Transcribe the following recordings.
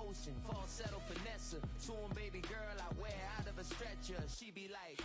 motion, falsetto finesse. Soon, baby girl, I wear out of a stretcher. She be like.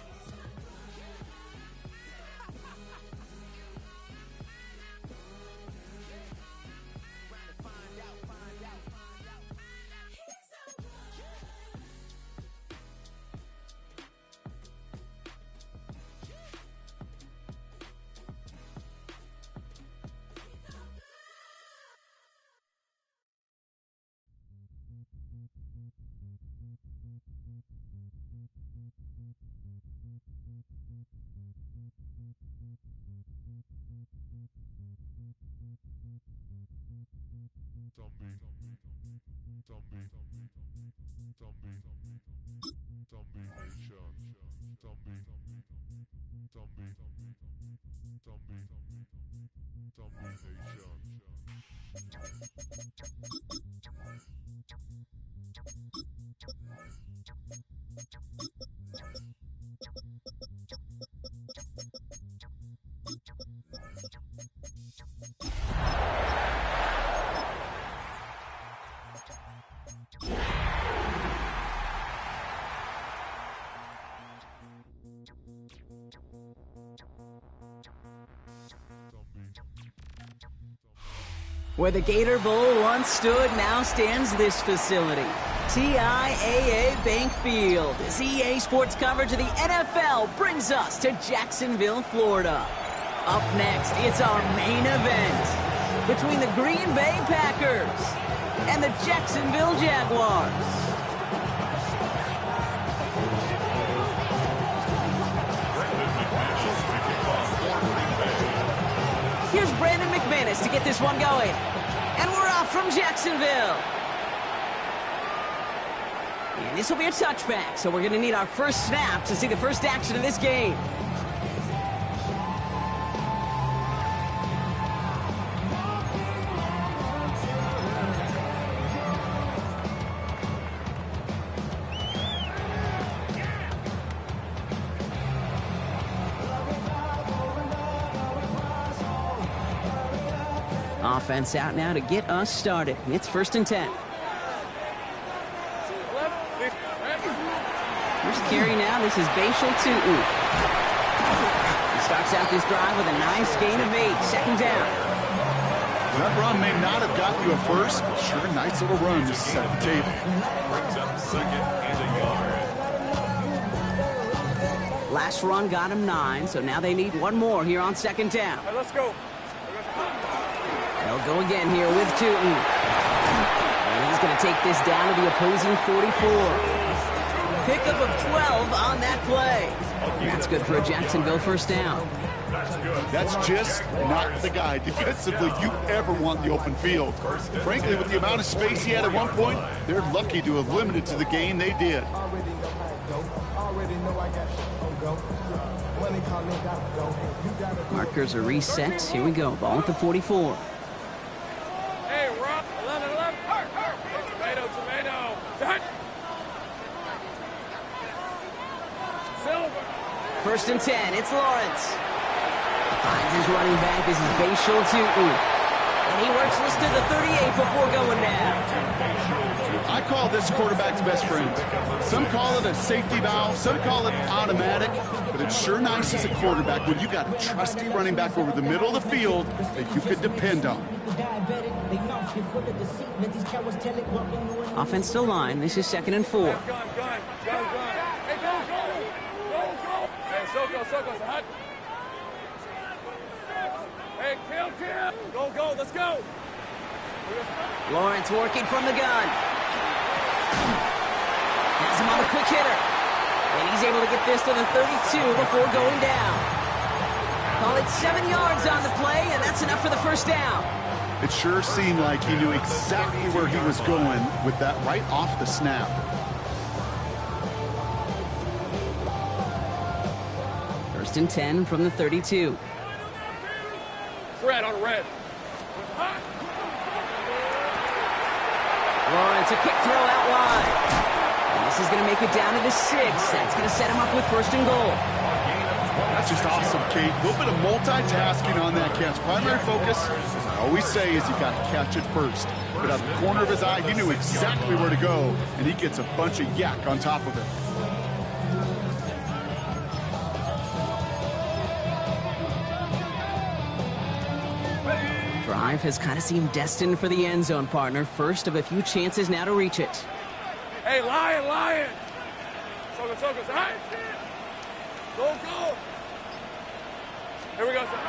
Where the Gator Bowl once stood, now stands this facility. TIAA Bank Field. As EA Sports coverage of the NFL brings us to Jacksonville, Florida. Up next, it's our main event between the Green Bay Packers and the Jacksonville Jaguars. Here's Brandon McManus to get this one going. And we're off from Jacksonville. And this will be a touchback, so we're going to need our first snap to see the first action of this game. Offense out now to get us started. It's 1st and 10. First carry now. This is Year2. He starts out this drive with a nice gain of 8. 2nd down. That run may not have gotten you a first, but sure, nice little run to set the table. Brings up 2nd and a yard. Last run got him 9, so now they need one more here on 2nd down. All right, let's go. They'll go again here with Tootin. And he's going to take this down to the opposing 44. Pickup of 12 on that play. That's good for a Jacksonville 1st down. That's just not the guy defensively you ever want in the open field. Frankly, with the amount of space he had at one point, they're lucky to have limited to the gain they did. Markers are reset. Here we go. Ball at the 44. Hey, Rob. 11. Tomato. Done. Silver. 1st and 10. It's Lawrence. Finds his running back. This is Year2. And he works this to the 38 before going down. I call this quarterback's best friend. Some call it a safety valve, some call it automatic, but it's sure nice as a quarterback when you got a trusty running back over the middle of the field that you could depend on. Offensive line. This is 2nd and 4. Gun. Hey, go. Hey, Soko. Hot. Hey, kill. Go. Let's go. Lawrence working from the gun. Has him on the quick hitter. And he's able to get this to the 32 before going down. Call it 7 yards on the play, and that's enough for the 1st down. It sure seemed like he knew exactly where he was going with that right off the snap. 1st and 10 from the 32. Red on red. Lawrence, a quick throw out wide. And this is going to make it down to the 6. That's going to set him up with 1st and goal. That's just awesome, Kate. A little bit of multitasking on that catch. Primary focus, as I always say, is you got to catch it first. But out of the corner of his eye, he knew exactly where to go, and he gets a bunch of yak on top of it. Drive has kind of seemed destined for the end zone, partner. First of a few chances now to reach it. Hey, Lion! Soko, high! Go! Here we go, son.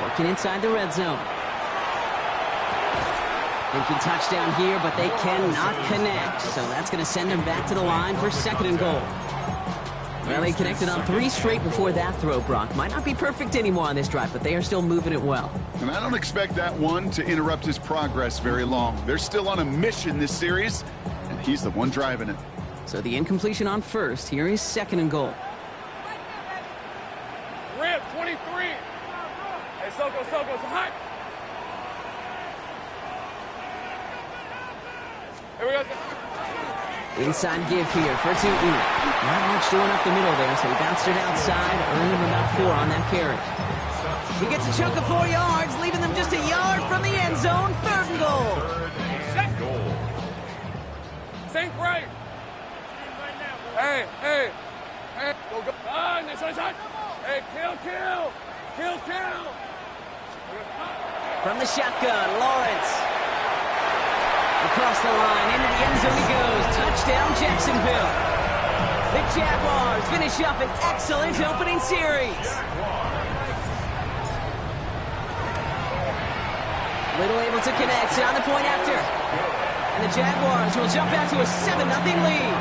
Working inside the red zone. Thinking touchdown here, but they cannot connect. So that's going to send them back to the line for 2nd and goal. Well, they connected on 3 straight before that throw, Brock. Might not be perfect anymore on this drive, but they are still moving it well. And I don't expect that one to interrupt his progress very long. They're still on a mission this series, and he's the one driving it. So the incompletion on first. Here is 2nd and goal. Rip, 23. Hey, Soko, it's hot. Here we go, son. Inside give here for Tootin. Not much doing up the middle there, so he bounced it outside, earned him about 4 on that carry. He gets a chunk of 4 yards, leaving them just a yard from the end zone. 3rd and goal. Sink right. Hey. Go. Nice shot. Hey, kill. From the shotgun, Lawrence. Across the line, into the end zone he goes. Touchdown, Jacksonville. The Jaguars finish up an excellent opening series. Little able to connect on the point after. And the Jaguars will jump out to a 7-0 lead.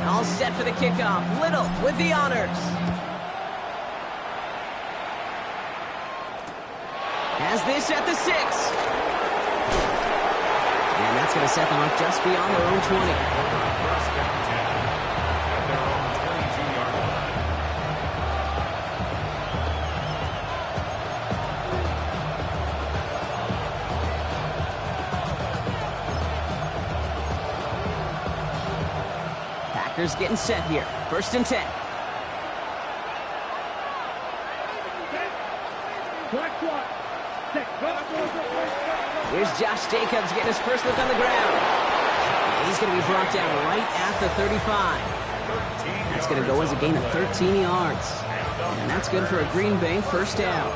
All set for the kickoff. Little with the honors. Has this at the 6. And that's going to set them up just beyond their own 20. Packers getting set here. 1st and 10. Here's Josh Jacobs getting his first look on the ground. And he's going to be brought down right at the 35. That's going to go as a gain of 13 yards. And that's good for a Green Bay 1st down.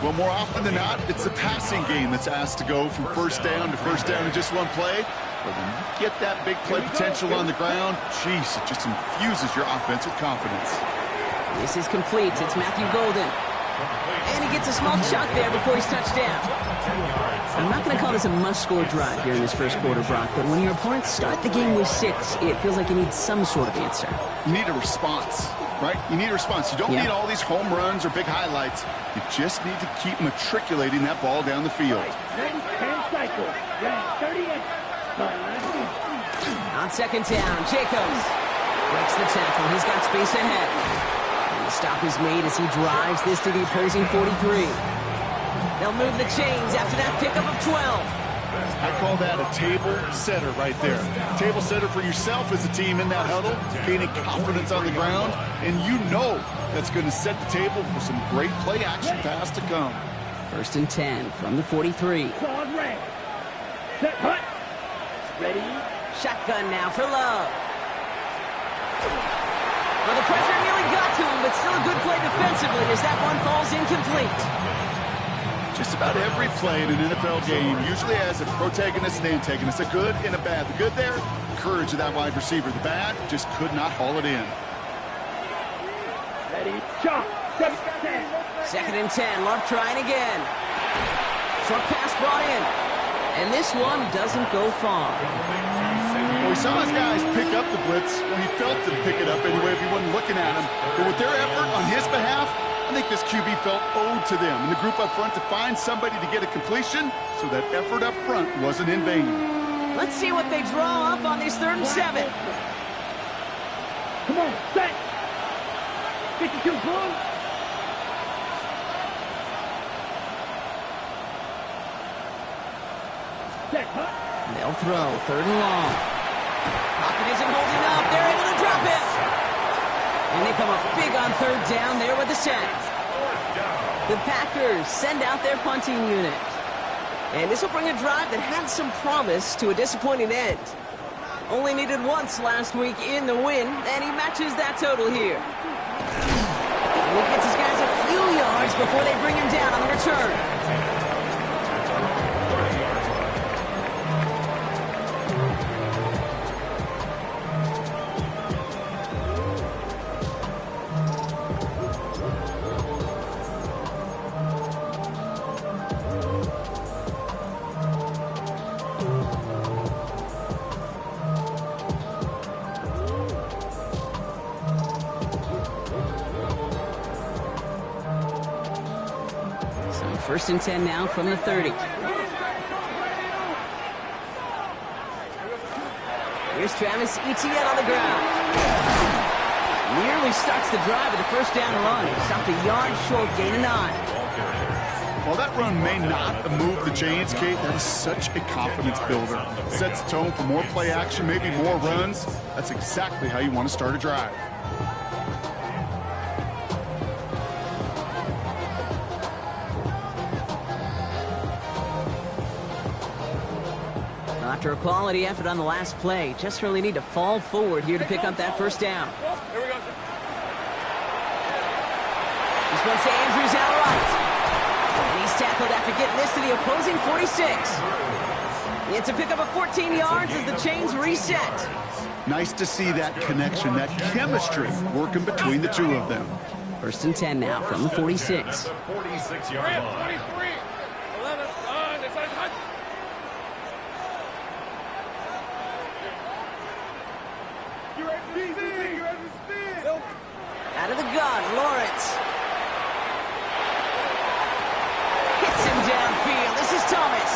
Well, more often than not, it's the passing game that's asked to go from 1st down to 1st down in just one play. But when you get that big play potential on the ground, geez, it just infuses your offense with confidence. This is complete. It's Matthew Golden. And he gets a small chunk there before he's touched down. I'm not going to call this a must-score drive here in this 1st quarter, Brock, but when your opponents start the game with 6, it feels like you need some sort of answer. You need a response, right? You need a response. You don't need all these home runs or big highlights. You just need to keep matriculating that ball down the field. On 2nd down, Jacobs breaks the tackle. He's got space ahead. And the stop is made as he drives this to the opposing 43. They'll move the chains after that pickup of 12. I call that a table setter right there. Table setter for yourself as a team in that huddle, gaining confidence on the ground, and you know that's going to set the table for some great play action pass to come. 1st and 10 from the 43. Ready? Shotgun now for Love. Well, the pressure nearly got to him, but still a good play defensively as that one falls incomplete. Just about every play in an NFL game usually has a protagonist and antagonist, a good and a bad. The good there, courage of that wide receiver. The bad, just could not haul it in. Ready? Shot. 2nd and 10. Love trying again. Short pass brought in. And this one doesn't go far. Well, we saw his guys pick up the blitz when he felt to pick it up anyway if he wasn't looking at him. But with their effort on his behalf, I think this QB felt owed to them and the group up front to find somebody to get a completion, so that effort up front wasn't in vain. Let's see what they draw up on this 3rd and 7. Come on, set. 52 ball. throw. 3rd and long. Pocket isn't holding up. They're able to drop it. And they come up big on 3rd down there with the sack. The Packers send out their punting unit. And this will bring a drive that had some promise to a disappointing end. Only needed once last week in the win, and he matches that total here. And he gets his guys a few yards before they bring him down on the return. First and 10 now from the 30. Here's Travis Etienne on the ground. Nearly starts the drive with a first down run. Stopped a yard short, gain of 9. While that run may not move the chains, Kate, that is such a confidence builder. Sets the tone for more play action, maybe more runs. That's exactly how you want to start a drive. After a quality effort on the last play, just really need to fall forward here to pick up that first down. Here we go. This one to Andrews outright. And he's tackled after getting this to the opposing 46. It's a pickup of 14 yards as the chains reset. Nice to see that connection, that chemistry working between the two of them. First and 10 now from the 46. 46-yard line. 23. 11. They said hut. Out of the gun, Lawrence. Hits him downfield. This is Thomas.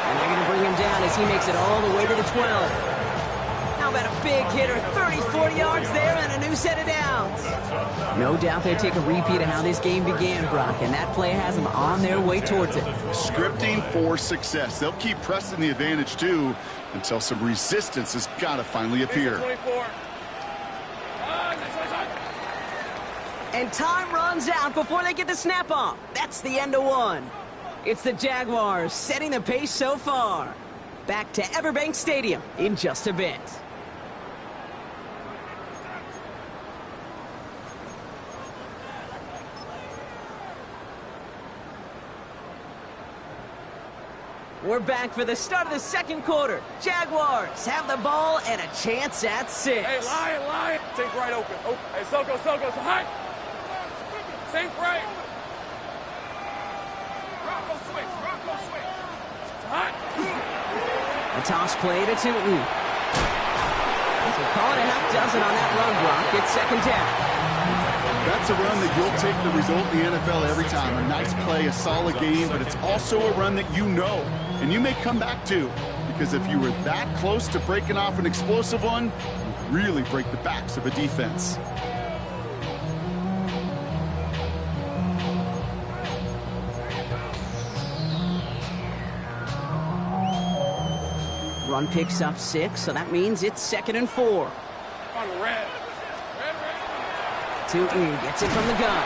And they're going to bring him down as he makes it all the way to the 12. How about a big hitter, 30, 40 yards there and a new set of downs. No doubt they take a repeat of how this game began, Brock, and that play has them on their way towards it. Scripting for success. They'll keep pressing the advantage, too, until some resistance has got to finally appear. 24. And time runs out before they get the snap off. That's the end of one. It's the Jaguars setting the pace so far. Back to Everbank Stadium in just a bit. We're back for the start of the second quarter. Jaguars have the ball and a chance at 6. Hey, Lion. Think right open. Oh, hey, Soko, so hot. Think right. Rocco switch. Hot. A toss play to Tootin. So call it a half dozen on that run block. It's second down. That's a run that you'll take the result in the NFL every time. A nice play, a solid game, but it's also a run that you know, and you may come back to, because if you were that close to breaking off an explosive one, you'd really break the backs of a defense. Run picks up 6, so that means it's 2nd and 4. On red. Tootin gets it from the gun.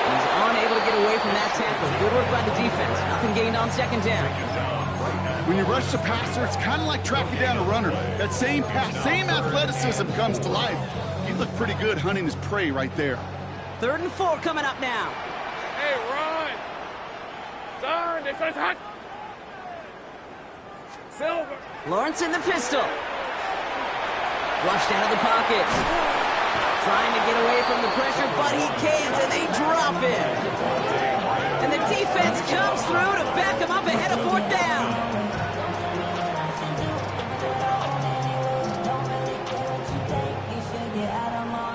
He's unable to get away from that tackle. Good work by the defense. Nothing gained on second down. When you rush the passer, it's kind of like tracking down a runner. That same pass, same athleticism comes to life. He looked pretty good hunting his prey right there. 3rd and 4 coming up now. Hey, run. Darn, they said hot. Silver. Lawrence in the pistol. Flushed out of the pocket. Trying to get away from the pressure, but he can't, and they drop it. And the defense comes through to back him up ahead of 4th down.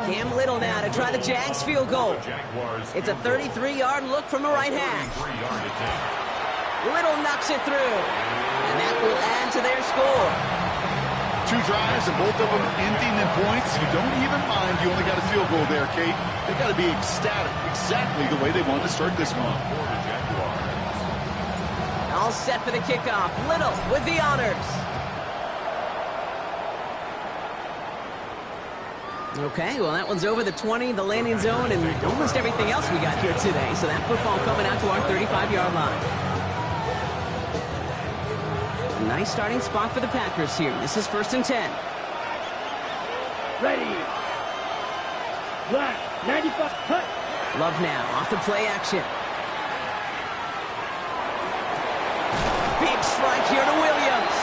Cam Little now to try the Jags field goal. It's a 33-yard look from the right hash. Little knocks it through, and that will add to their score. 2 drives and both of them ending in points. You don't even mind you only got a field goal there, Kate. They got to be ecstatic, exactly the way they wanted to start this one. All set for the kickoff. Little with the honors. Okay, well, that one's over the 20, the landing zone, and almost everything else we got here today. So that football coming out to our 35-yard line. A nice starting spot for the Packers here. This is 1st and 10. Ready. Black, 95, cut. Love now, off the play action. Big strike here to Williams.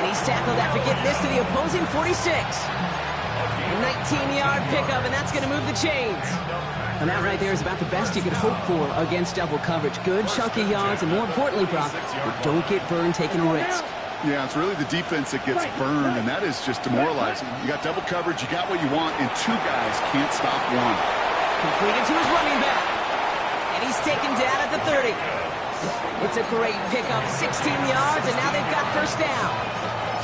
And he's tackled after getting this to the opposing 46. A 19-yard pickup, and that's going to move the chains. And that right there is about the best you could hope for against double coverage. Good chunky yards, and more importantly, Brock, don't get burned taking a risk. Yeah, it's really the defense that gets burned, and that is just demoralizing. You got double coverage, you got what you want, and two guys can't stop one. Completed to his running back. And he's taken down at the 30. It's a great pickup, 16 yards, and now they've got 1st down.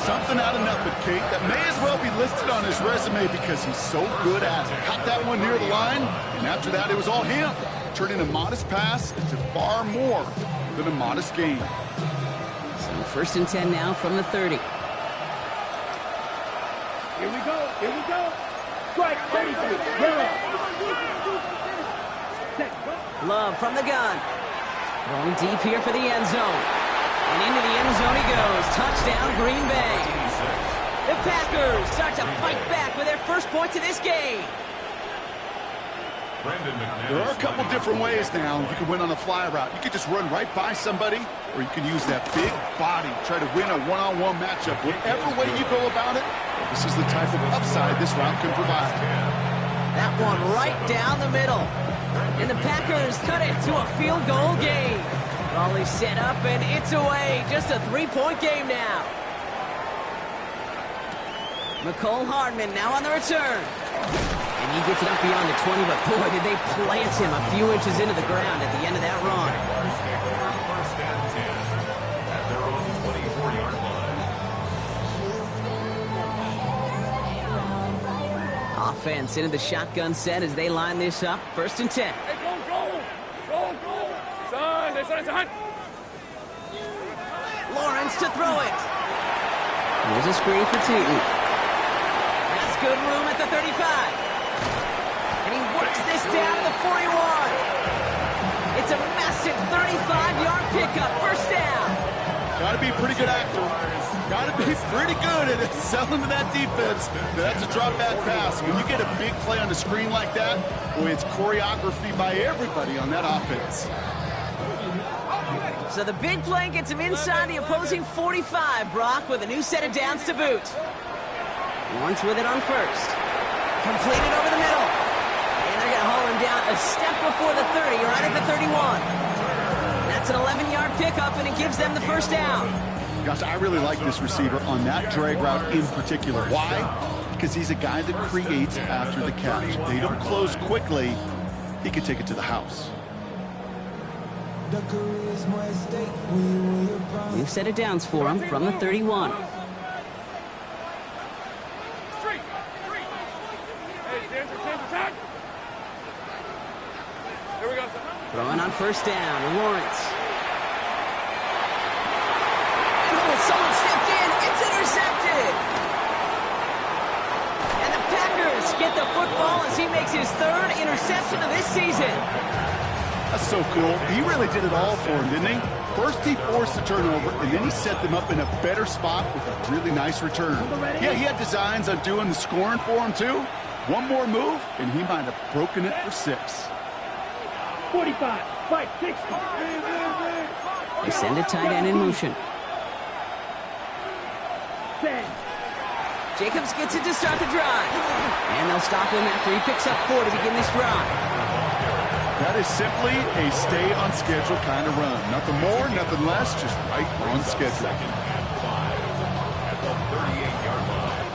Something out of nothing, Kate. That may as well be listed on his resume because he's so good at it. Caught that one near the line, and after that, it was all him. Turning a modest pass into far more than a modest gain. So 1st and 10 now from the 30. Here we go. Here we go. Strike, 33. Yellow. Love from the gun. Going deep here for the end zone. And into the end zone he goes. Touchdown, Green Bay. The Packers start to fight back with their first points of this game. There are a couple different ways now. You can win on a fly route. You could just run right by somebody, or you can use that big body, try to win a one-on-one matchup. Whatever way you go about it, this is the type of upside this route can provide. That one right down the middle. And the Packers cut it to a field goal game. All is set up, and it's away. Just a 3-point game now. McCole Hardman now on the return. And he gets it up beyond the 20, but boy, did they plant him a few inches into the ground at the end of that run. First and 10 at their own 24-yard line. Offense into the shotgun set as they line this up. 1st and 10. Hey, go. Son. Lawrence to throw it. There's a screen for Tootin. That's good room at the 35. And he works this down to the 41. It's a massive 35-yard pickup. 1st down. Got to be a pretty good actor. Got to be pretty good at selling to that defense. That's a drop back pass. When you get a big play on the screen like that, boy, it's choreography by everybody on that offense. So the big play gets him inside the opposing 45, Brock, with a new set of downs to boot. Lawrence with it on 1st. Completed over the middle. And they're going to haul him down a step before the 30, right at the 31. That's an 11-yard pickup, and it gives them the 1st down. Gosh, I really like this receiver on that drag route in particular. Why? Because he's a guy that creates after the catch. They don't close quickly. He can take it to the house. New set of downs for him from the 31. Here we go, son. Throwing on 1st down, Lawrence. Oh, someone stepped in. It's intercepted. And the Packers get the football as he makes his 3rd interception of this season. That's so cool. He really did it all for him, didn't he? First he forced the turnover, and then he set them up in a better spot with a really nice return. Yeah, he had designs on doing the scoring for him, too. One more move, and he might have broken it for 6. 45, 560. They send a tight end in motion. 10. Jacobs gets it to start the drive. And they'll stop him after he picks up 4 to begin this drive. That is simply a stay-on-schedule kind of run. Nothing more, nothing less, just right on schedule. At the 38-yard line.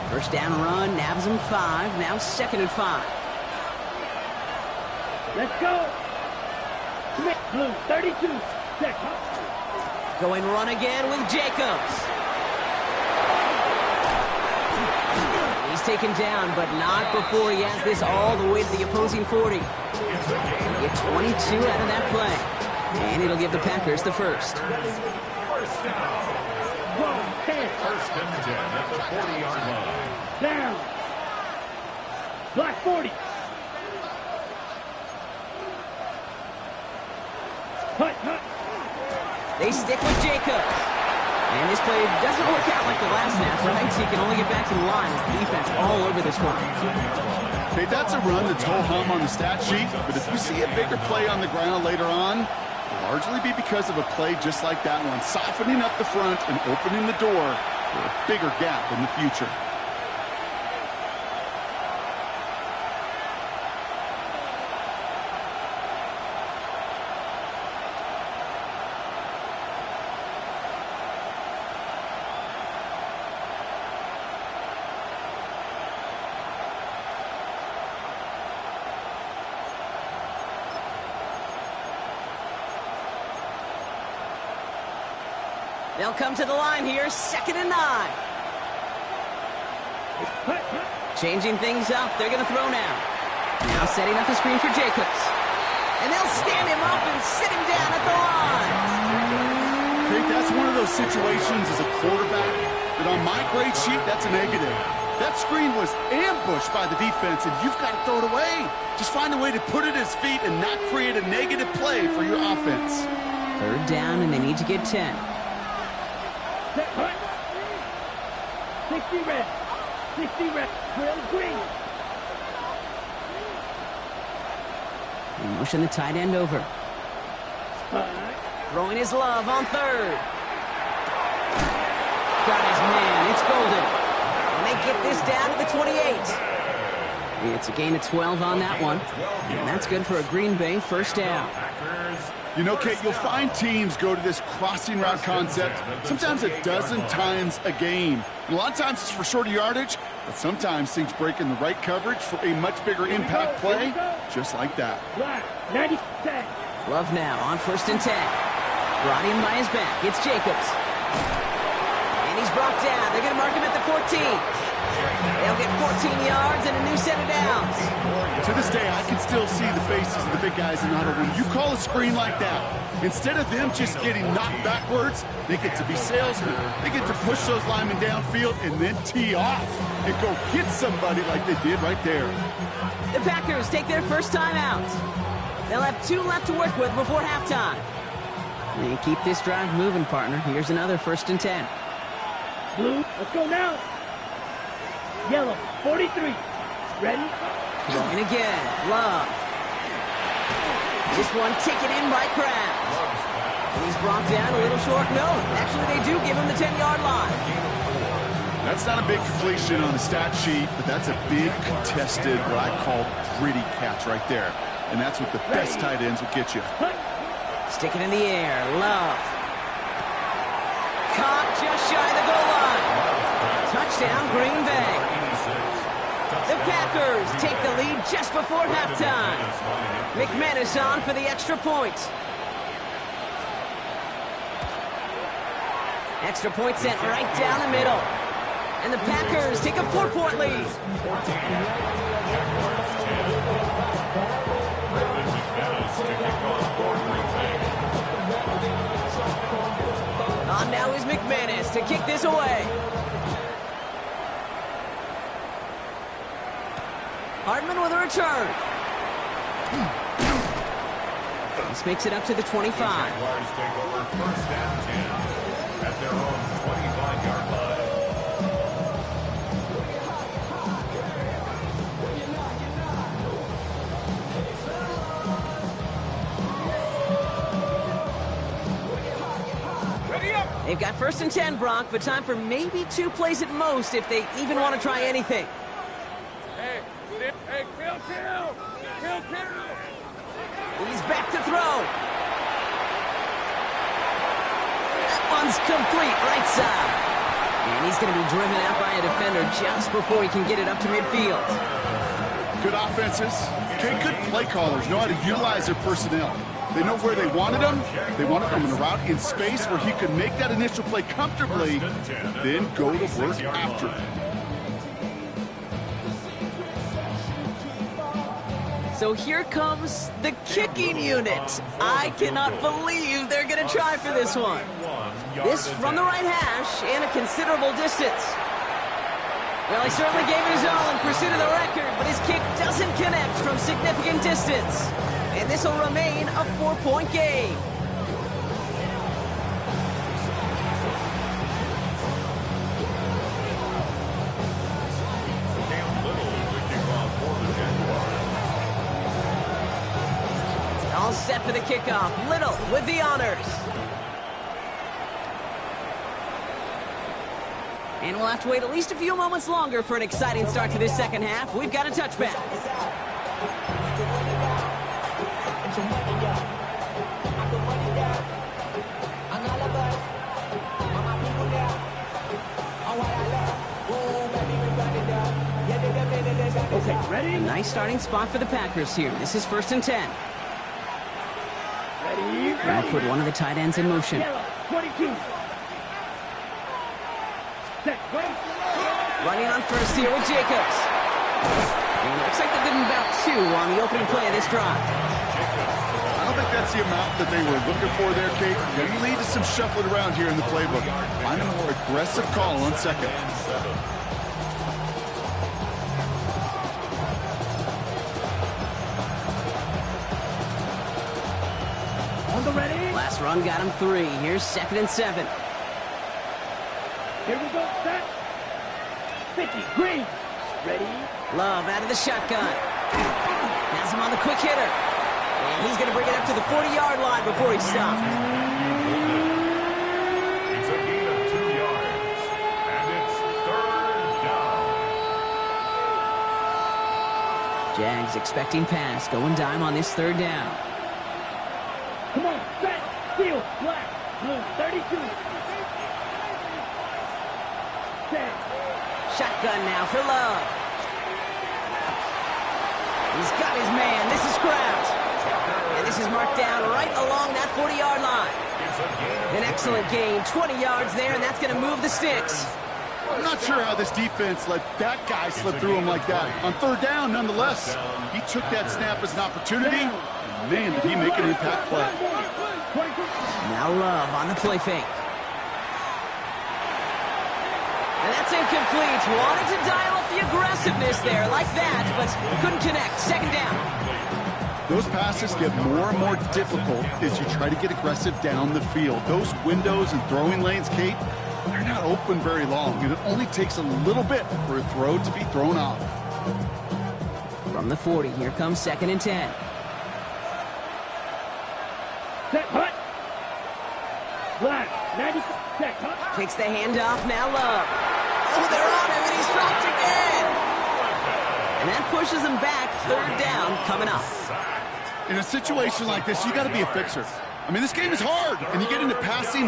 1st down run, nabs him 5. Now 2nd and 5. Let's go. Smith, blue, 32. Check. Going run again with Jacobs. He's taken down, but not before he has this all the way to the opposing 40. Get 22 out of that play. And it'll give the Packers the 1st. 1st down. 10. 1st and 10 at the 40-yard line. down. Black 40. Hut. They stick with Jacobs. And this play doesn't work out like the last snap, right? So you can only get back to the line as the defense all over this one. Okay, that's a run that's ho-hum on the stat sheet, but if you see a bigger play on the ground later on, it'll largely be because of a play just like that one, softening up the front and opening the door for a bigger gap in the future. They'll come to the line here, 2nd and 9. Changing things up, they're going to throw now. Now setting up a screen for Jacobs. And they'll stand him up and sit him down at the line. Okay, that's one of those situations as a quarterback that on my grade sheet, that's a negative. That screen was ambushed by the defense, and you've got to throw it away. Just find a way to put it at his feet and not create a negative play for your offense. 3rd down, and they need to get 10. 60 red. 60 red. Green. They motion the tight end over. Throwing his love on 3rd. Got his man. It's Golden. And they get this down to the 28. It's a gain of 12 on that one. And that's good for a Green Bay 1st down. You know, Kate, you'll find teams go to this crossing route concept sometimes a dozen times a game. And a lot of times it's for shorter yardage, but sometimes things break in the right coverage for a much bigger impact play, just like that. 90. Love now on 1st and 10. Brought in by his back. It's Jacobs. And he's brought down. They're going to mark him at the 14. They'll get 14 yards and a new set of downs. To this day, I can still see the faces of the big guys in the huddle. When you call a screen like that, instead of them just getting knocked backwards, they get to be salesmen. They get to push those linemen downfield and then tee off and go hit somebody like they did right there. The Packers take their first time out. They'll have 2 left to work with before halftime. And keep this drive moving, partner. Here's another 1st and 10. Blue, let's go now. Yellow, 43. Ready? Going again. Love. This one taken in by Kraft. And he's brought down a little short. No, actually they do give him the 10-yard line. That's not a big completion on the stat sheet, but that's a big contested, what I call gritty catch right there. And that's what the best tight ends will get you. Stick it in the air. Love. Caught just shy of the goal line. Touchdown, Green Bay. The Packers take the lead just before halftime. McManus on for the extra point. Extra point sent right down the middle. And the Packers take a 4-point lead. On now is McManus to kick this away. Hartman with a return. This makes it up to the 25. Jaguars take over 1st and 10 at their own 25-yard line. They've got 1st and 10, Brock, but time for maybe 2 plays at most if they even want to try anything. Hey, kill. He's back to throw. That one's complete, right side. And he's going to be driven out by a defender just before he can get it up to midfield. Good offenses. Okay, good play callers know how to utilize their personnel. They know where they wanted them. They wanted them in a route in space where he could make that initial play comfortably, then go to work after it. So here comes the kicking unit. I cannot believe they're going to try for this one. This from the right hash and a considerable distance. Well, he certainly gave it his all in pursuit of the record, but his kick doesn't connect from significant distance. And this will remain a 4-point game. All set for the kickoff. Little with the honors. And we'll have to wait at least a few moments longer for an exciting start to this second half. We've got a touchback. Okay, ready? A nice starting spot for the Packers here. This is 1st and 10. Ready? Now put one of the tight ends in motion. Yellow, 22. Set, go. Running on first here with Jacobs. And it looks like they're getting about 2 on the opening play of this drive. I don't think that's the amount that they were looking for there, Kate. Going to lead to some shuffling around here in the playbook. Find a more aggressive call on second. On the ready? Last run got him 3. Here's 2nd and 7. Here we go, set. 50, green. Ready? Love out of the shotgun. Has him on the quick hitter. And he's going to bring it up to the 40-yard line before he's stopped. It's a gain of 2 yards. And it's 3rd down. Jags expecting pass. Going dime on this 3rd down. Come on, set. Field, black, blue, 32. Set. Shotgun now for Love. He's got his man. This is Kraft. And this is marked down right along that 40-yard line. An excellent gain. 20 yards there, and that's going to move the sticks. I'm not sure how this defense let that guy slip through him like that. On 3rd down, nonetheless, he took that snap as an opportunity. Man, did he make an impact play. Now Love on the play fake. And that's incomplete. Wanted to dial up the aggressiveness there like that, but couldn't connect. 2nd down. Those passes get more and more difficult as you try to get aggressive down the field. Those windows and throwing lanes, Kate, they're not open very long, and it only takes a little bit for a throw to be thrown off. From the 40, here comes 2nd and 10. Set, hut. Black, 90, set, hut. Kicks the handoff, now Love. Oh, they're on him, and he's dropped again. And that pushes him back. 3rd down coming up. In a situation like this, you got to be a fixer. I mean, this game is hard, and you get into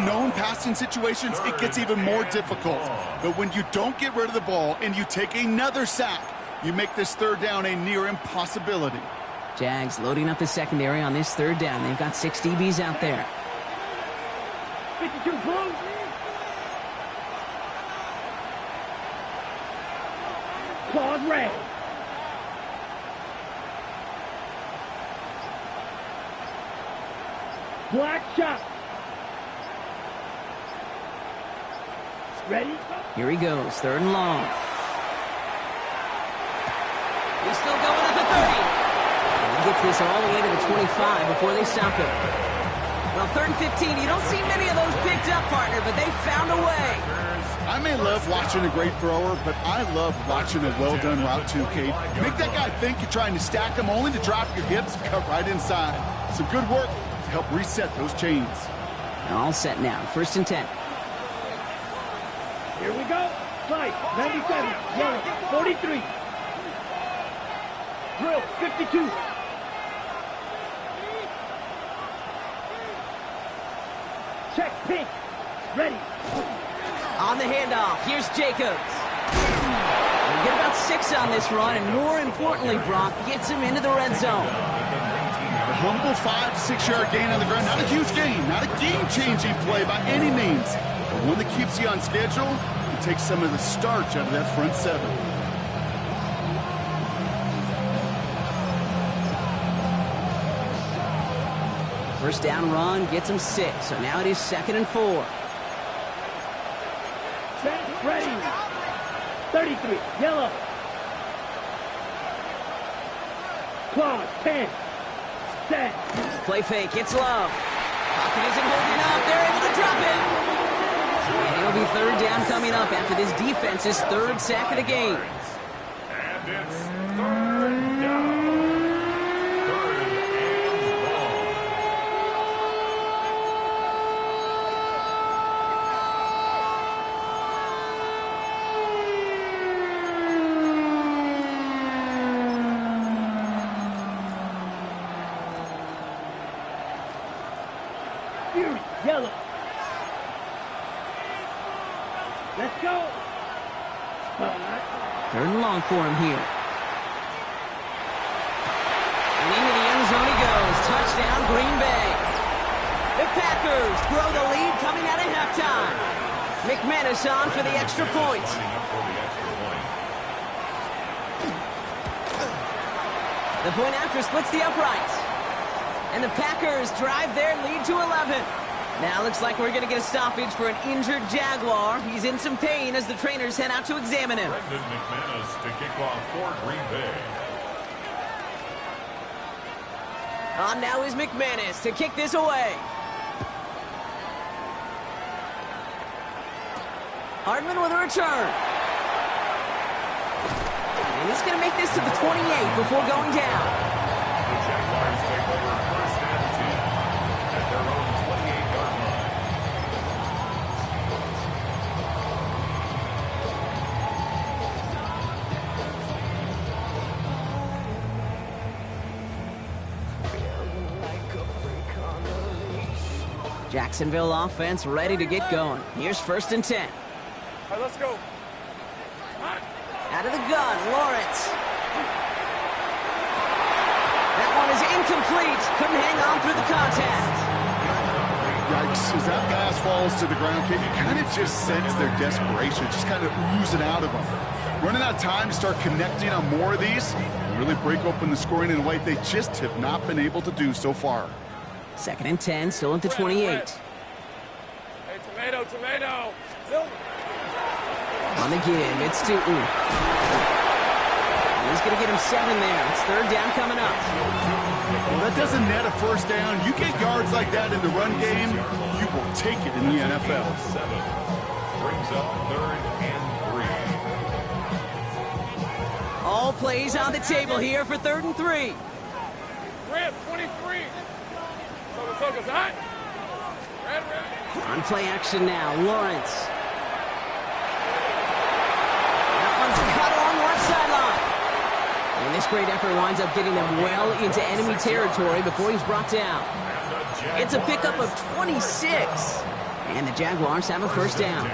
known passing situations, it gets even more difficult. But when you don't get rid of the ball and you take another sack, you make this 3rd down a near impossibility. Jags loading up the secondary on this 3rd down. They've got 6 DBs out there. 52, blue. Claws red. Black shot. Ready? Here he goes, 3rd and long. He's still going at the 30. And he gets this all the way to the 25 before they stop him. Well, 3rd and 15, you don't see many of those picked up, partner, but they found a way. I may love watching a great thrower, but I love watching a well-done route too, Kate. Make that guy think you're trying to stack him only to drop your hips and cut right inside. Some good work to help reset those chains. All set now, 1st and 10. Here we go. Fight, 97, yellow, 43. Drill, 52. Check, pink. Ready. On the handoff, here's Jacobs. We'll get about 6 on this run, and more importantly, Brock gets him into the red zone. A humble 5 to 6 yard gain on the ground. Not a huge gain, not a game-changing play by any means. But one that keeps you on schedule and takes some of the starch out of that front 7. First down run gets him 6, so now it is 2nd and 4. Set, ready. 33, yellow. Clause 10, set. Play fake, it's Love. Pocket isn't holding up, they're able to drop it. And it'll be third down coming up after this defense's third sack of the game. And it's third down. Third and long. Fury, yellow. Let's go. Third and long for him here. And into the end zone he goes. Touchdown, Green Bay. The Packers grow the lead coming out of halftime. McManus on for the extra point. The point after splits the uprights. And the Packers drive their lead to 11. Now looks like we're going to get a stoppage for an injured Jaguar. He's in some pain as the trainers head out to examine him. Brendan McManus to kick off for Green Bay. On now is McManus to kick this away. Hardman with a return. And he's going to make this to the 28 before going down. The Jaguars take over first and 10 at their own 28-yard line. Jacksonville offense ready to get going. Here's first and 10. All right, let's go. Out of the gun, Lawrence. That one is incomplete. Couldn't hang on through the contact. Yikes, as that pass falls to the ground, Kate, you kind of just sense their desperation, just kind of oozing out of them. Running out of time to start connecting on more of these and really break open the scoring in a way they just have not been able to do so far. Second and 10, still at the 28. Hey, tomato. Silver. On the give, it's Stooten. He's going to get him 7 there. It's third down coming up. Well, that doesn't net a first down. You get yards like that in the run game, you will take it in the NFL. 7 brings up third and 3. All plays on the table here for third and 3. Red, 23. Focus, hot. Red. On play action now, Lawrence. That one's cut along the left sideline. And this great effort winds up getting them well into enemy territory before he's brought down. It's a pickup of 26. And the Jaguars have a first down.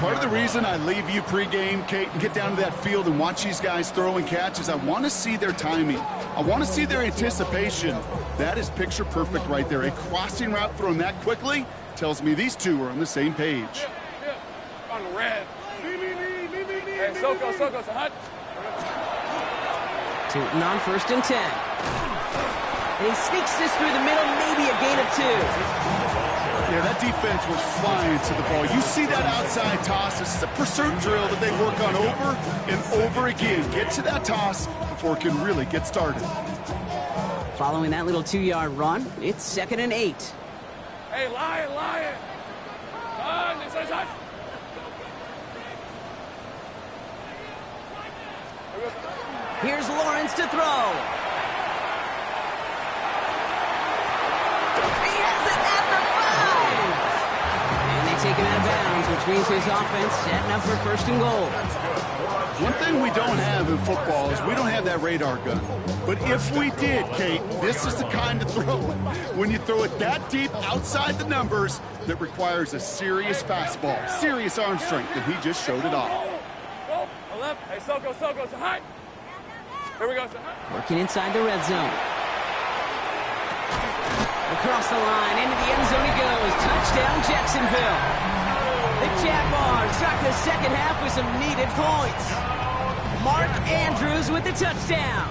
Part of the reason I leave you pregame, Kate, and get down to that field and watch these guys throw and catch is I want to see their timing. I want to see their anticipation. That is picture perfect right there. A crossing route thrown that quickly tells me these two are on the same page. On red. Hey, Soko, hot. Tootin on first and 10. And he sneaks this through the middle, maybe a gain of 2. Yeah, that defense was flying to the ball. You see that outside toss. This is a pursuit drill that they work on over and over again. Get to that toss before it can really get started. Following that little 2-yard run, it's second and 8. Hey, lion. This is hot. Here's Lawrence to throw. He has it at the 5. And they take him out of bounds, which means his offense setting up for first and goal. One thing we don't have in football is we don't have that radar gun. But if we did, Kate, this is the kind of throw when you throw it that deep outside the numbers that requires a serious fastball, serious arm strength, and he just showed it off. Go. Left. Hey, Soko, hot. Here we go. Working inside the red zone. Across the line, into the end zone he goes. Touchdown, Jacksonville. The Jaguars start the second half with some needed points. Mark Andrews with the touchdown.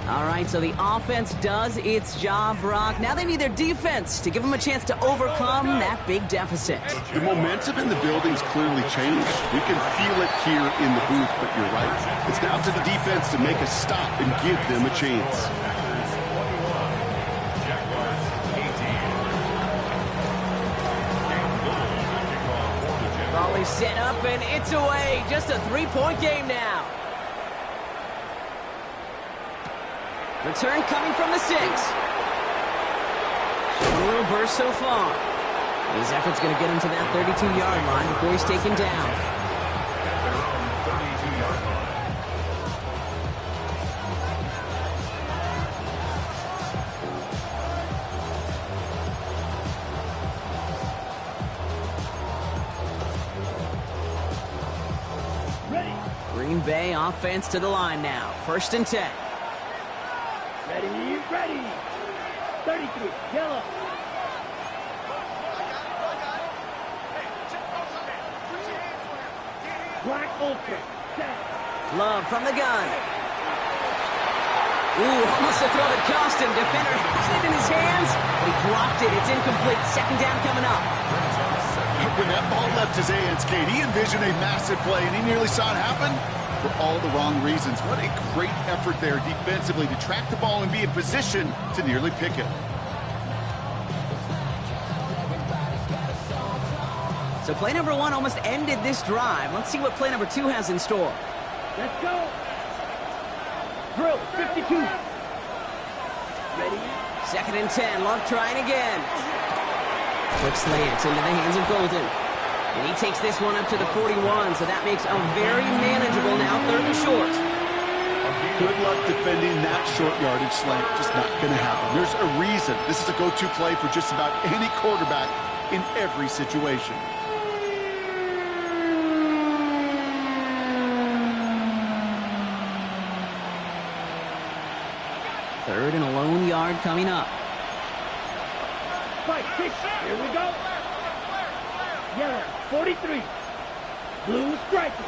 All right, so the offense does its job, Brock. Now they need their defense to give them a chance to overcome that big deficit. The momentum in the building's clearly changed. We can feel it here in the booth, but you're right. It's now to the defense to make a stop and give them a chance. Ball is set up, and it's away. Just a three-point game now. Return coming from the 6. Showing a little burst so far. His effort's going to get him to that 32-yard line before he's taken down. Ready. Green Bay offense to the line now. 1st and 10. Ready. Ready. 33. Yellow. Black Ultra. Set. Love from the gun. Ooh, almost a throw that cost him. Defender had it in his hands, but he dropped it. It's incomplete. 2nd down coming up. When that ball left his hands, Kate, he envisioned a massive play, and he nearly saw it happen for all the wrong reasons. What a great effort there defensively to track the ball and be in position to nearly pick it. So play number 1 almost ended this drive. Let's see what play number 2 has in store. Let's go. Drill. 52. Ready. 2nd and 10. Love trying again. Quick slant into the hands of Golden. And he takes this one up to the 41, so that makes a very manageable now 3rd and short. Good luck defending that short yardage slant. Just not going to happen. There's a reason. This is a go-to play for just about any quarterback in every situation. 3rd and a lone yard coming up. 5, 6. Here we go. Yellow. 43. Blue striker.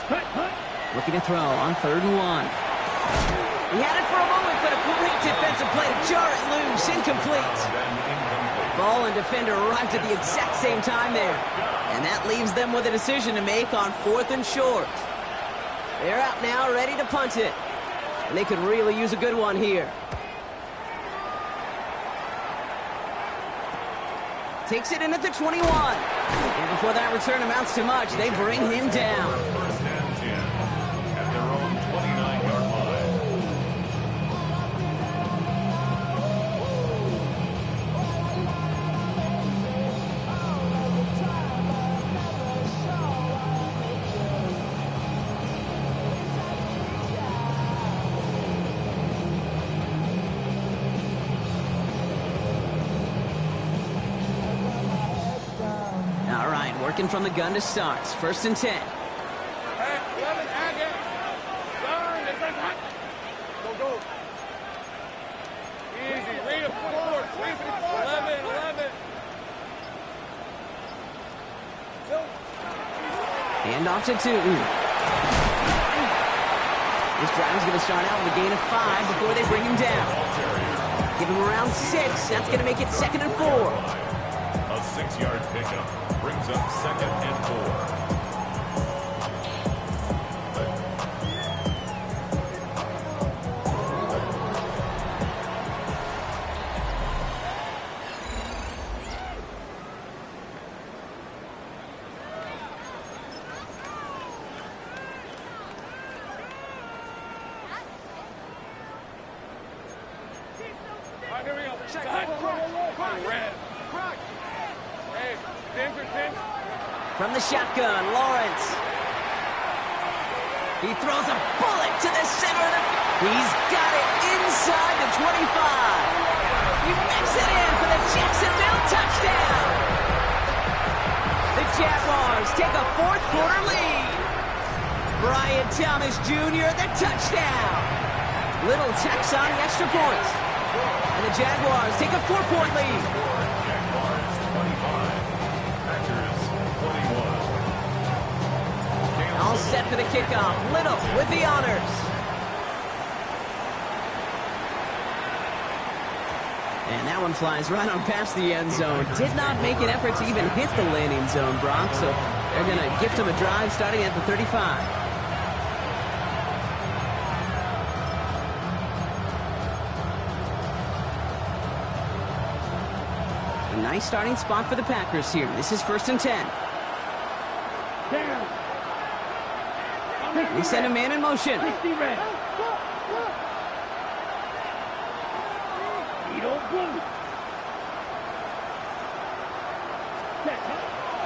Hut, hut. Looking to throw on 3rd and 1. He had it for a moment, but a great defensive play to jar it loose. Incomplete. Ball and defender arrived at the exact same time there. And that leaves them with a decision to make on 4th and short. They're out now, ready to punt it. And they could really use a good one here. Takes it in at the 21. And before that return amounts to much, they bring him down. 1st and 10 at their own 29-yard line. Working from the gun to start. 1st and 10. Go. Easy. Read it. 11. Hand off to Tootin. This drive is going to start out with a gain of 5 before they bring him down. Give him around 6. That's going to make it 2nd and 4. A 6-yard pickup brings up 2nd and 4. All right, here we go. Check. Red. Hey, Tim. From the shotgun, Lawrence. He throws a bullet to the center of the... He's got it inside the 25. He makes it in for the Jacksonville touchdown. The Jaguars take a fourth-quarter lead. Brian Thomas Jr., the touchdown. Little tax on the extra point. And the Jaguars take a 4-point lead. Jaguars 25. Packers 21. All set for the kickoff. Little with the honors. And that one flies right on past the end zone. Did not make an effort to even hit the landing zone, Brock. So they're going to gift him a drive starting at the 35. A nice starting spot for the Packers here. This is 1st and 10. They send a man in motion.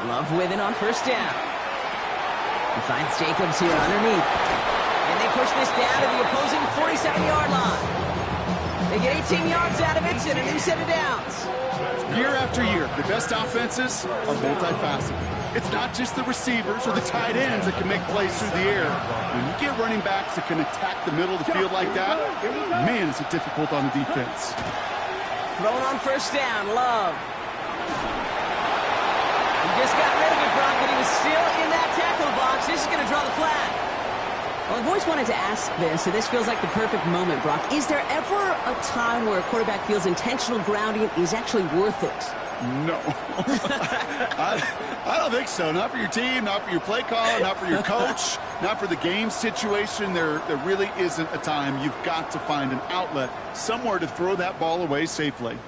Love with it on 1st down. He finds Jacobs here underneath. And they push this down to the opposing 47-yard line. They get 18 yards out of it and a new set of downs. Year after year, the best offenses are multifaceted. It's not just the receivers or the tight ends that can make plays through the air. When you get running backs that can attack the middle of the field like that, man, is it difficult on the defense. Thrown on 1st down, Love. He just got rid of it, Brock, but he was still in that tackle box. This is going to draw the flag. Well, I've always wanted to ask this, and this feels like the perfect moment, Brock. Is there ever a time where a quarterback feels intentional grounding is actually worth it? No. I don't think so. Not for your team, not for your play caller, not for your coach, not for the game situation. There really isn't a time. You've got to find an outlet, somewhere to throw that ball away safely.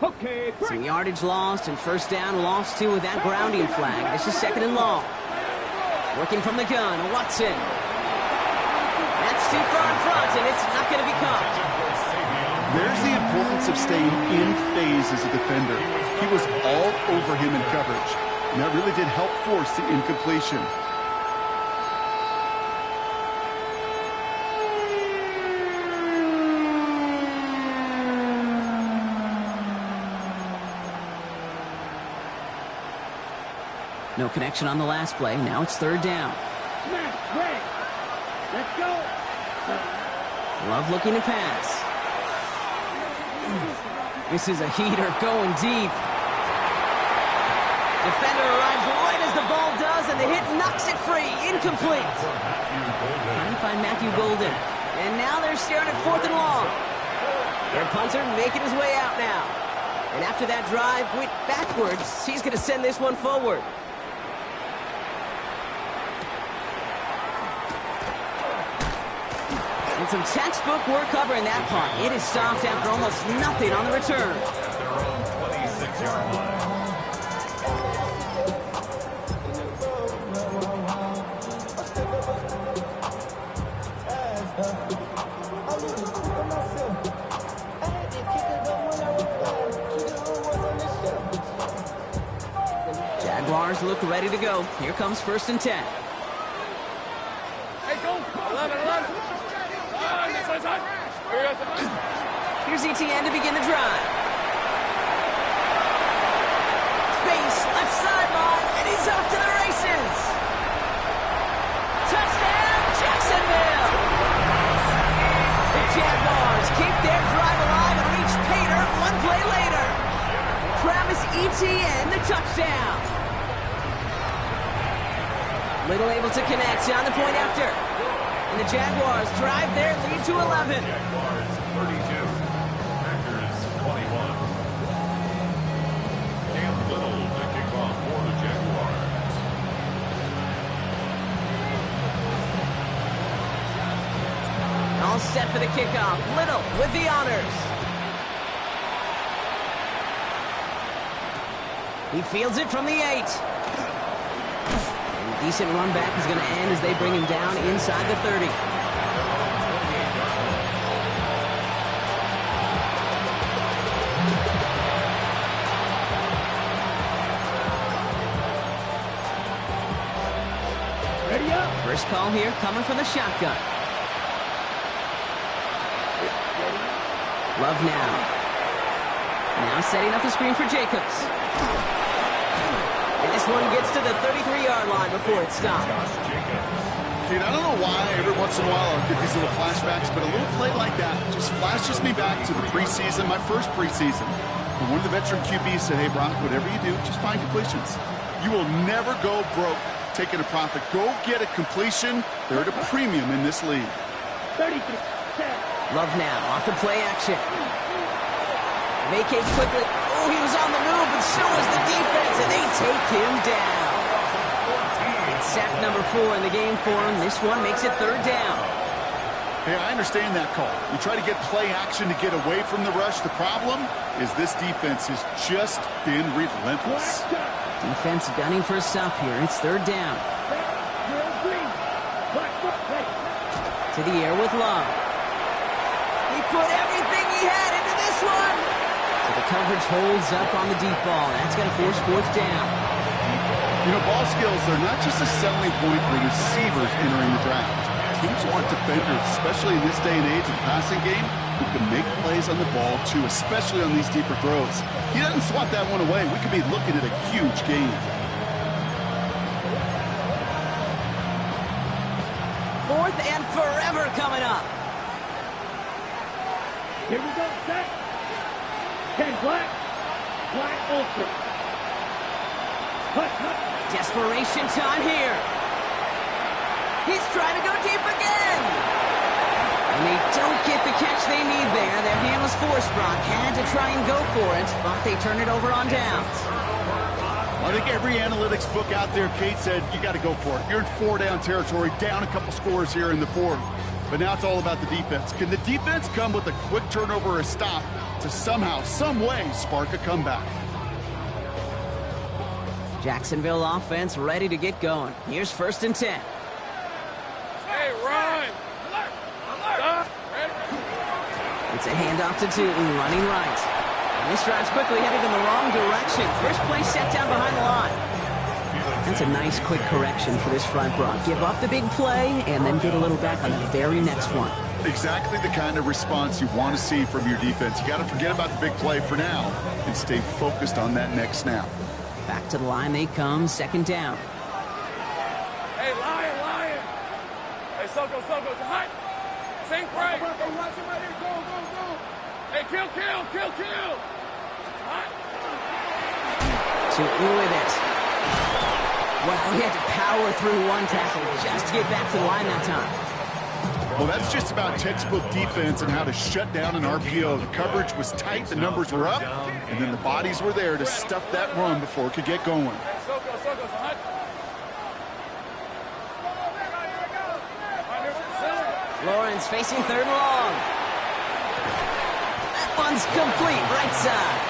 Okay, Some yardage lost and 1st down lost too with that grounding flag. This is 2nd and long. Working from the gun, Watson. That's too far in front, and it's not going to be caught. There's the importance of staying in phase as a defender. He was all over him in coverage, and that really did help force the incompletion. No connection on the last play. Now it's 3rd down. let's go. Love looking to pass. This is a heater going deep. Defender arrives right as the ball does, and the hit knocks it free. Incomplete. Trying to find Matthew Golden. And now they're staring at 4th and long. Their punter making his way out now. And after that drive went backwards, he's going to send this one forward. And some textbook work covering that punt. It is stopped after almost nothing on the return. Their own 26-yard line. Jaguars look ready to go. Here comes 1st and 10. Hey, go! 11. Here's ETN to begin the drive. Space, left sideline, and he's off to the races. Touchdown, Jacksonville! The Jaguars keep their drive alive and reach Pater one play later. Travis ETN, the touchdown. Little able to connect on the point after. And the Jaguars drive their lead to 11. Jaguars 32, Packers 21. Cam Little to kick off for the Jaguars. All set for the kickoff. Little with the honors. He fields it from the 8. Decent run back is going to end as they bring him down inside the 30. Ready up. First call here coming from the shotgun. Love now. Now setting up the screen for Jacobs. And this one gets to the 33-yard line before it stops. Kid, I don't know why every once in a while I'll get these little flashbacks, but a little play like that just flashes me back to the preseason, my first preseason. And one of the veteran QBs said, hey, Brock, whatever you do, just find completions. You will never go broke taking a profit. Go get a completion. They're at a premium in this league. 33. Love now off the play action. Vacates quickly. Oh, he was on the move, but so was the defense, and they take him down. It's sack number 4 in the game for him. This one makes it 3rd down. Hey, I understand that call. You try to get play action to get away from the rush. The problem is this defense has just been relentless. Defense gunning for a stop here. It's 3rd down. To the air with Love. He put everything he had into this one. So the coverage holds up on the deep ball. That's going to force 4th down. You know, ball skills are not just a selling point for receivers entering the draft. Teams want defenders, especially in this day and age of the passing game, who can make plays on the ball, too, especially on these deeper throws. He doesn't swat that one away. We could be looking at a huge game. 4th and forever coming up. Here we go, set. 10 black. Black ultra. Cut, cut. Desperation time here. He's trying to go deep again. And they don't get the catch they need there. Their hand was forced. Brock had to try and go for it, but they turn it over on downs. I think every analytics book out there, Kate, said you got to go for it. You're in 4-down territory, down a couple scores here in the 4th. But now it's all about the defense. Can the defense come with a quick turnover or a stop to somehow, some way, spark a comeback? Jacksonville offense ready to get going. Here's 1st and 10. Hey, run! Stop! It's a handoff to Tootin, running right. And this drive's quickly headed in the wrong direction. First play set down behind the line. That's a nice quick correction for this front, Brock. Give up the big play and then get a little back on the very next one. Exactly the kind of response you want to see from your defense. You got to forget about the big play for now and stay focused on that next snap. Back to the line they come, 2nd down. Hey, Lion! Hey, Soko, hot! Sink break! Watch him right here, go! Hey, kill! Hot! Tootin with it. Well, he had to power through one tackle just to get back to the line that time. Well, that's just about textbook defense and how to shut down an RPO. The coverage was tight, the numbers were up, and then the bodies were there to stuff that run before it could get going. Soko, hot! Lawrence facing 3rd and long. That one's complete, right side.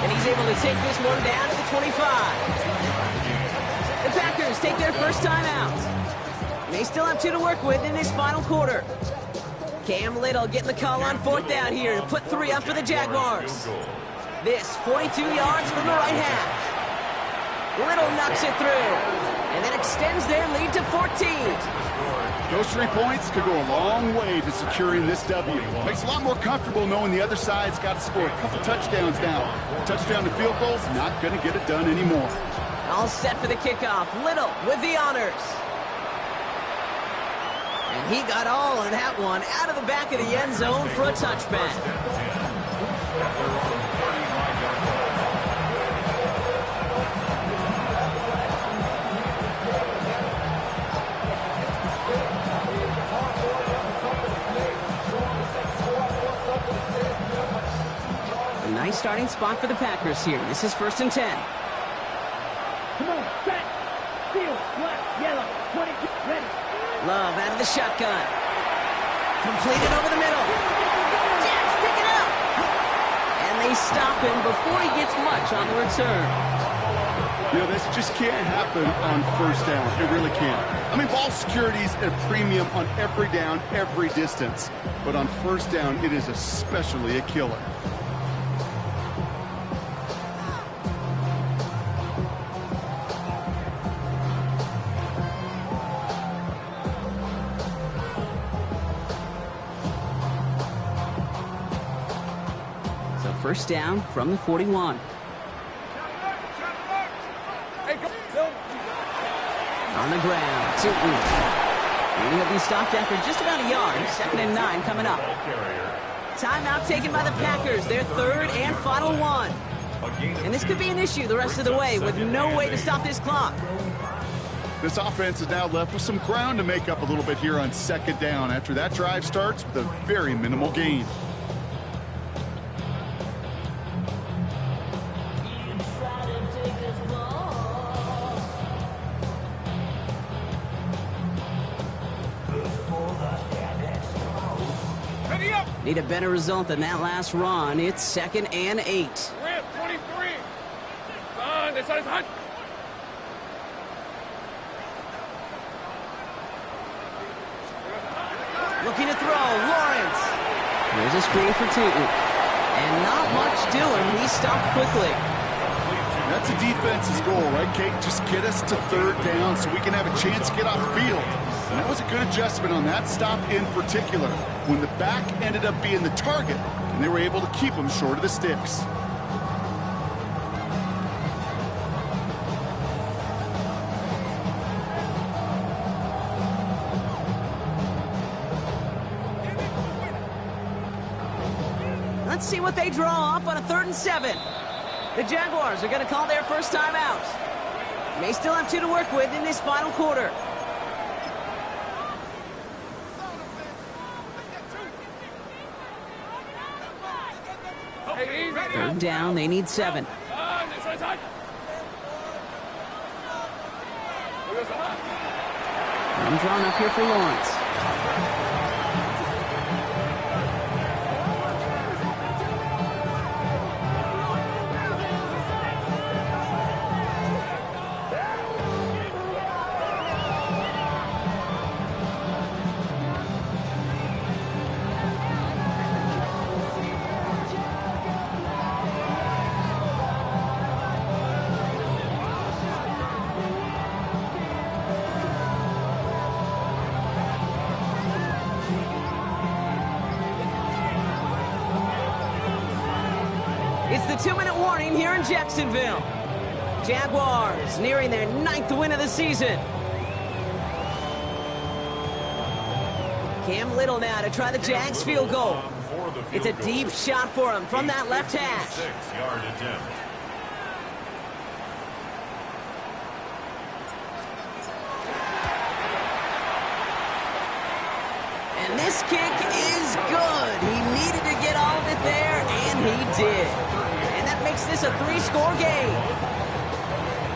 And he's able to take this one down to the 25. The Packers take their first time out. They still have 2 to work with in this final quarter. Cam Little getting the call on 4th down here to put 3 up for the Jaguars. This 42 yards from the right half. Little knocks it through and then extends their lead to 14. Those 3 points could go a long way to securing this W. Makes it a lot more comfortable knowing the other side's got to score a couple touchdowns now. Touchdown to field goals, not going to get it done anymore. All set for the kickoff. Little with the honors. And he got all of that one out of the back of the end zone for a touchback. A nice starting spot for the Packers here. This is 1st and 10. Come on, set. Field, black, yellow, 22, ready. Love out of the shotgun. Completed over the middle. Jets pick it up. And they stop him before he gets much on the return. You know, this just can't happen on 1st down. It really can't. I mean, ball security's at a premium on every down, every distance. But on 1st down, it is especially a killer. So 1st down from the 41. On the ground, Tootin. And he'll be stopped after just about a yard. 2nd and 9 coming up. Timeout taken by the Packers, their 3rd and final one. And this could be an issue the rest of the way with no way to stop this clock. This offense is now left with some ground to make up a little bit here on 2nd down after that drive starts with a very minimal gain. Need a better result than that last run. It's 2nd and 8. Rip, 23. Son, this is hot. Looking to throw, Lawrence. Here's a screen for Tootin. And not much doing. He stopped quickly. That's a defense's goal, right, Kate? Just get us to 3rd down so we can have a chance to get off the field. And that was a good adjustment on that stop in particular, when the back ended up being the target, and they were able to keep him short of the sticks. Let's see what they draw up on a 3rd and 7. The Jaguars are going to call their first time out. They still have 2 to work with in this final quarter. Hey, easy. 3rd down, they need 7. This is hot. I'm drawn up here for Lawrence. It's the 2-minute warning here in Jacksonville. Jaguars nearing their 9th win of the season. Cam Little now to try the Jags field goal. It's a deep shot for him from that left hash. 6-yard attempt. And this kick is good. He needed to get all of it there, and he did. And that makes this a 3-score game.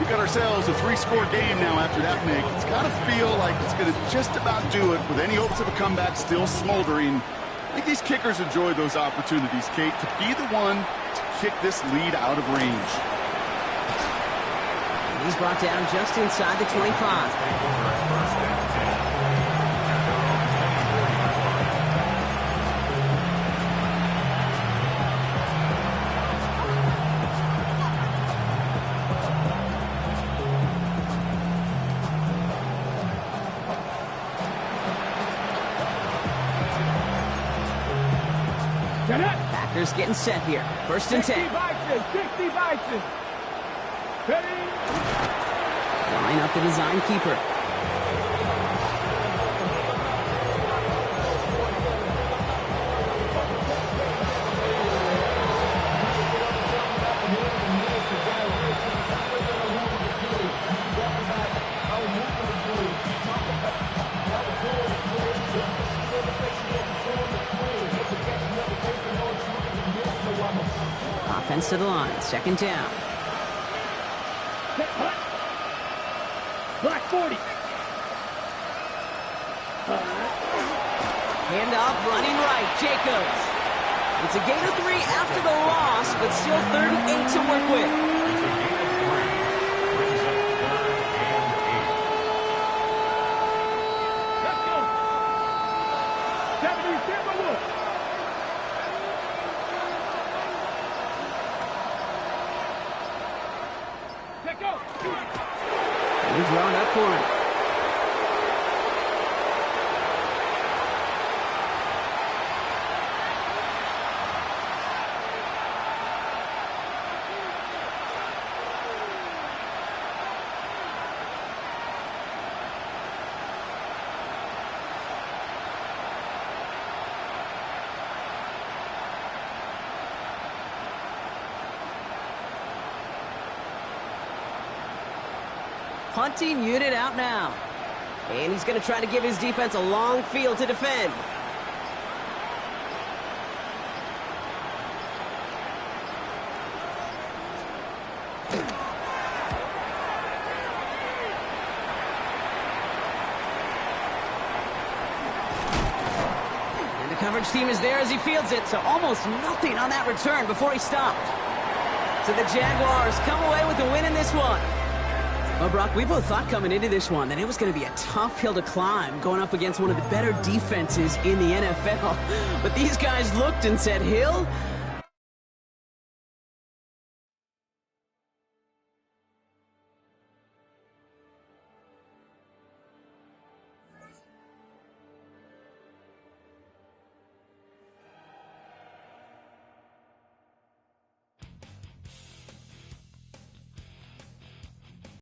We got ourselves a 3-score game now after that make. It's got to feel like it's going to just about do it with any hopes of a comeback still smoldering. I think these kickers enjoy those opportunities, Kate, to be the one to kick this lead out of range. And he's brought down just inside the 25. Packers getting set here. 1st and 10. 60 Bison. Ready? Line up the design keeper. Offense to the line. 2nd down. Black 40. Handoff running right. Jacobs. It's a gain of 3 after the loss, but still 3rd and 8 to work with. It's a gain of 3. Brings up 3rd and 8. Let's go. 70 Timberwolves. Let's go. He's drawn up for it. Punting unit out now. And he's going to try to give his defense a long field to defend. And the coverage team is there as he fields it, so almost nothing on that return before he stopped. So the Jaguars come away with the win in this one. Well, Brock, we both thought coming into this one that it was going to be a tough hill to climb going up against one of the better defenses in the NFL. But these guys looked and said, Hill,